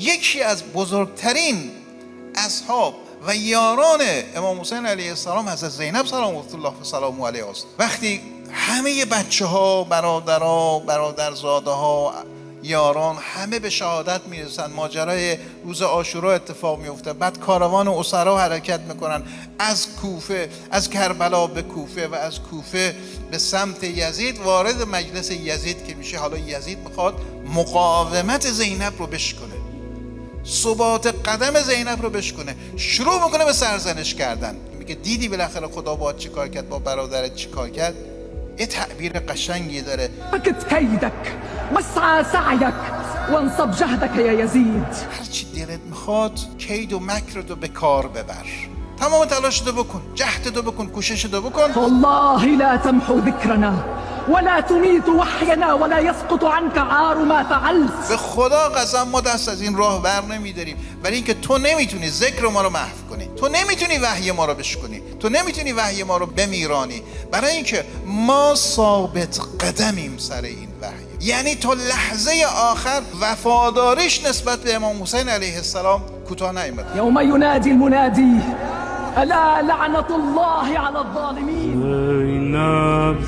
یکی از بزرگترین اصحاب و یاران امام حسین علیه السلام حضرت زینب سلامت الله و سلامه علیها است. وقتی همه بچه ها، برادرها، برادرزاده ها، یاران همه به شهادت میرسن، ماجرای روز عاشورا اتفاق میفته، بعد کاروان اسرا حرکت میکنن از کوفه، از کربلا به کوفه و از کوفه به سمت یزید، وارد مجلس یزید که میشه. حالا یزید میخواد مقاومت زینب رو بشکنه، ثبات قدم زینب رو بشکنه، شروع میکنه به سرزنش کردن. میگه دیدی بالاخره خدا باهات چیکار کرد، با برادرت چیکار کرد. یه تعبیر قشنگی داره: فكت كيدك واسعى سعيك وانصب جهدك يا يزيد. هرچی دلت میخواد کید و مکر رو به کار ببر، تمام تلاشت رو بکن، جهد رو بکن، کوشش رو بکن. والله لا تمحو ذكرنا ولا تميت وحينا ولا يسقط عنك عار ما فعلت. به خدا قسم ما دست از این راه بر نمیداریم، ولی اینکه تو نمیتونی ذکر ما رو محو کنی، تو نمیتونی وحی ما رو بشکنی، تو نمیتونی وحی ما رو بمیرانی، برای اینکه ما ثابت قدمیم سر این وحی. یعنی تو لحظه آخر وفاداریش نسبت به امام حسین علیه السلام کوتاه نیامد. يوم ينادي المنادي ألا لعنة الله على الظالمين. زینب